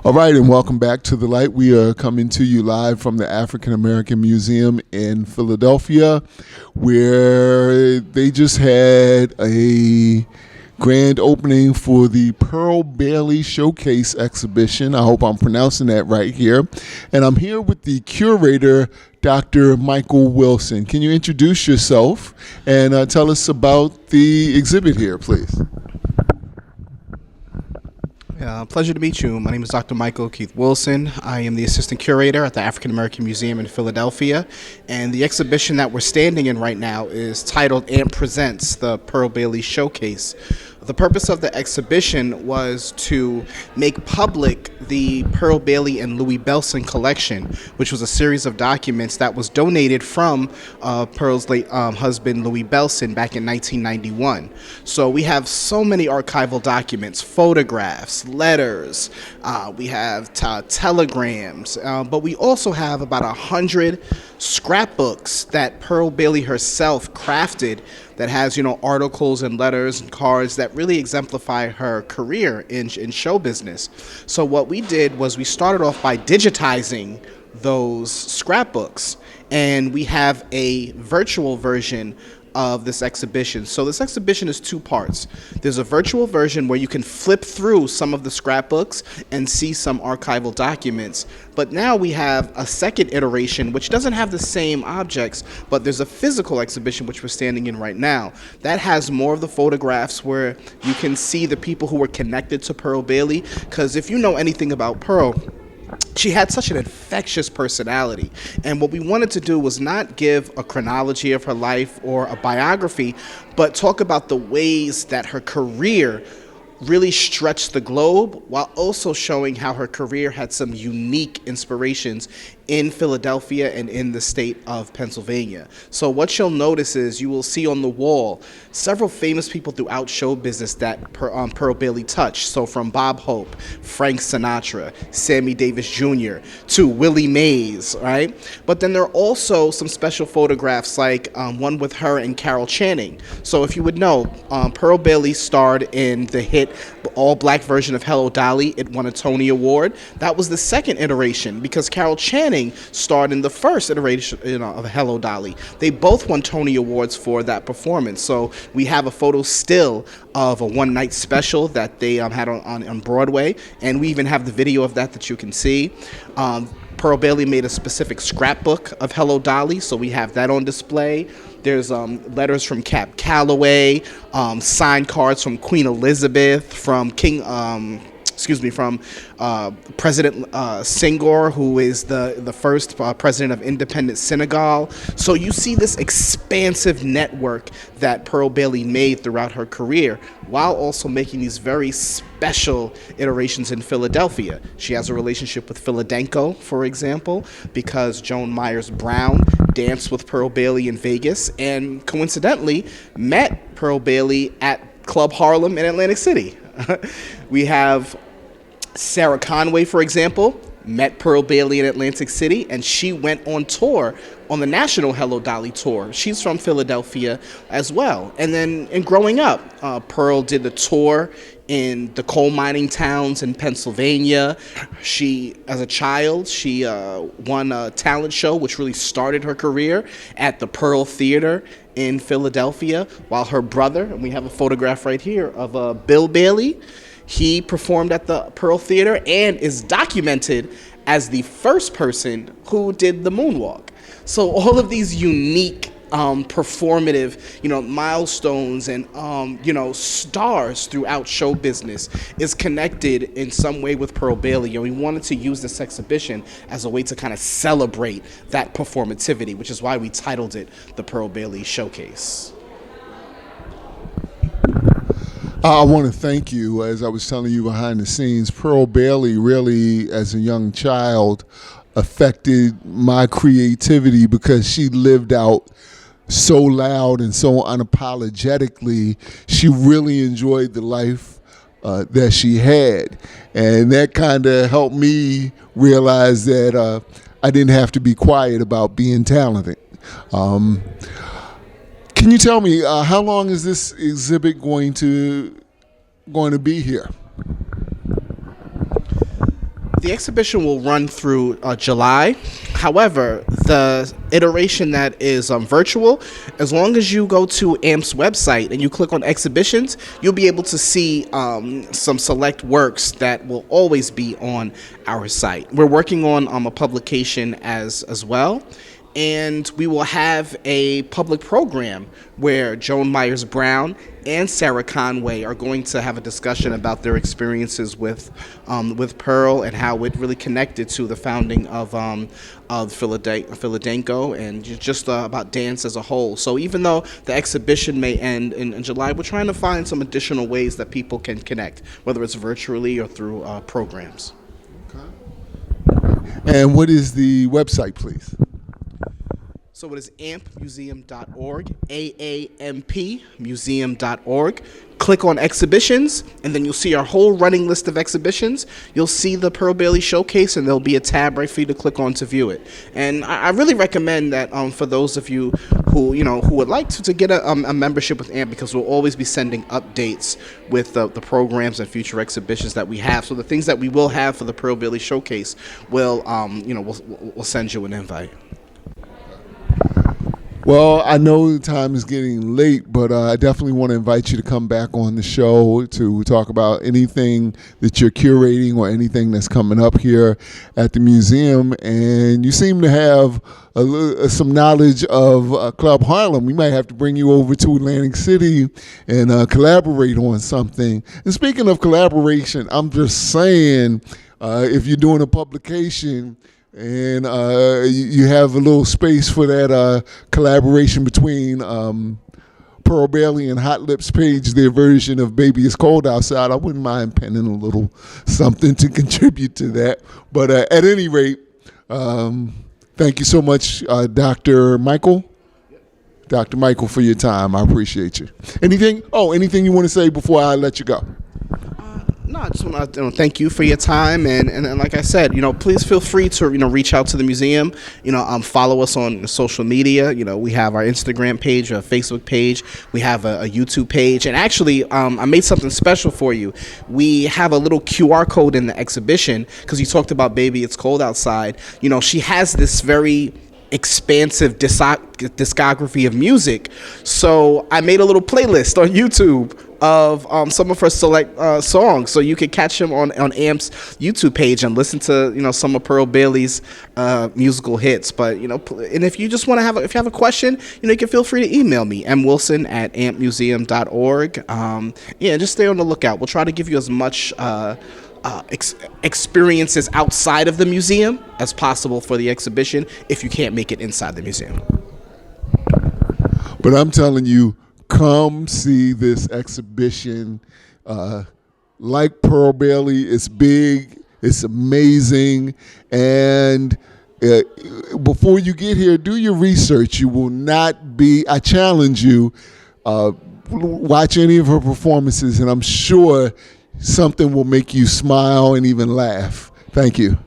All right, and welcome back to The Light. We are coming to you live from the African American Museum in Philadelphia, where they just had a grand opening for the Pearl Bailey Showcase exhibition. I hope I'm pronouncing that right here. And I'm here with the curator, Dr. Michael Wilson. Can you introduce yourself and tell us about the exhibit here, please? Pleasure to meet you. My name is Dr. Michael Keith Wilson. I am the assistant curator at the African American Museum in Philadelphia, and the exhibition that we're standing in right now is titled "And Presents the Pearl Bailey Showcase." The purpose of the exhibition was to make public the Pearl Bailey and Louis Belson collection, which was a series of documents that was donated from Pearl's late husband, Louis Belson, back in 1991. So we have so many archival documents, photographs, letters, we have telegrams, but we also have about 100 scrapbooks that Pearl Bailey herself crafted that has, articles and letters and cards that really exemplify her career in show business. So what we did was we started off by digitizing those scrapbooks, and we have a virtual version of this exhibition. So this exhibition is two parts. There's a virtual version where you can flip through some of the scrapbooks and see some archival documents. But now we have a second iteration which doesn't have the same objects, but there's a physical exhibition which we're standing in right now. That has more of the photographs where you can see the people who were connected to Pearl Bailey, because if you know anything about Pearl, she had such an infectious personality, and what we wanted to do was not give a chronology of her life or a biography, but talk about the ways that her career really stretched the globe, while also showing how her career had some unique inspirations in Philadelphia and in the state of Pennsylvania. So what you'll notice is you will see on the wall several famous people throughout show business that Pearl Bailey touched. So from Bob Hope, Frank Sinatra, Sammy Davis Jr., to Willie Mays, right? But then there are also some special photographs, like one with her and Carol Channing. So if you would know, Pearl Bailey starred in the hit all-black version of Hello Dolly. It won a Tony Award. That was the second iteration, because Carol Channing starred in the first iteration of Hello Dolly. They both won Tony Awards for that performance. So we have a photo still of a one-night special that they had on Broadway, and we even have the video of that you can see. Pearl Bailey made a specific scrapbook of Hello Dolly, so we have that on display. There's letters from Cab Calloway, signed cards from Queen Elizabeth, from President Senghor, who is the first president of Independent Senegal. So you see this expansive network that Pearl Bailey made throughout her career, while also making these very special iterations in Philadelphia. She has a relationship with Philadenko, for example, because Joan Myers Brown danced with Pearl Bailey in Vegas and coincidentally met Pearl Bailey at Club Harlem in Atlantic City. We have Sarah Conway, for example, met Pearl Bailey in Atlantic City, and she went on tour on the national Hello Dolly tour. She's from Philadelphia as well. And then growing up, Pearl did the tour in the coal mining towns in Pennsylvania. As a child, she won a talent show, which really started her career at the Pearl Theater in Philadelphia, while her brother, and we have a photograph right here of Bill Bailey, he performed at the Pearl Theater and is documented as the first person who did the moonwalk. So all of these unique performative, milestones and, stars throughout show business is connected in some way with Pearl Bailey. And we wanted to use this exhibition as a way to kind of celebrate that performativity, which is why we titled it the Pearl Bailey Showcase. I want to thank you. As I was telling you behind the scenes, Pearl Bailey really, as a young child, affected my creativity because she lived out so loud and so unapologetically. She really enjoyed the life that she had. And that kind of helped me realize that I didn't have to be quiet about being talented. Can you tell me how long is this exhibit going to be here? The exhibition will run through July. However, the iteration that is virtual, as long as you go to AMP's website and you click on exhibitions, you'll be able to see some select works that will always be on our site. We're working on a publication as well. And we will have a public program where Joan Myers Brown and Sarah Conway are going to have a discussion about their experiences with Pearl and how it really connected to the founding of Philadanco and just about dance as a whole. So even though the exhibition may end in July, we're trying to find some additional ways that people can connect, whether it's virtually or through programs. And what is the website, please? So it is ampmuseum.org, AAMP museum.org. Click on exhibitions, and then you'll see our whole running list of exhibitions. You'll see the Pearl Bailey Showcase, and there'll be a tab right for you to click on to view it. And I really recommend that for those of you who would like to get a membership with AMP, because we'll always be sending updates with the programs and future exhibitions that we have. So the things that we will have for the Pearl Bailey Showcase will we'll send you an invite. Well, I know the time is getting late, but I definitely want to invite you to come back on the show to talk about anything that you're curating or anything that's coming up here at the museum. And you seem to have some knowledge of Club Harlem. We might have to bring you over to Atlantic City and collaborate on something. And speaking of collaboration, I'm just saying, if you're doing a publication, and you have a little space for that collaboration between Pearl Bailey and Hot Lips Page, their version of Baby It's Cold Outside. I wouldn't mind penning a little something to contribute to that. But at any rate, thank you so much, Dr. Michael. Dr. Michael, for your time. I appreciate you. Anything you want to say before I let you go? No, I just want to thank you for your time, and like I said, please feel free to reach out to the museum. Follow us on social media. We have our Instagram page, our Facebook page, we have a YouTube page, and actually, I made something special for you. We have a little QR code in the exhibition because you talked about Baby It's Cold Outside. She has this very expansive discography of music, so I made a little playlist on YouTube of some of her select songs, so you can catch them on AMP's YouTube page and listen to some of Pearl Bailey's musical hits. But and if you just want to if you have a question, you can feel free to email me, mwilson@ampmuseum.org. Just stay on the lookout. We'll try to give you as much experiences outside of the museum as possible for the exhibition if you can't make it inside the museum. But I'm telling you, come see this exhibition. Like Pearl Bailey, it's big, it's amazing, and before you get here, do your research. You will not be, I challenge you, watch any of her performances, and I'm sure something will make you smile and even laugh. Thank you.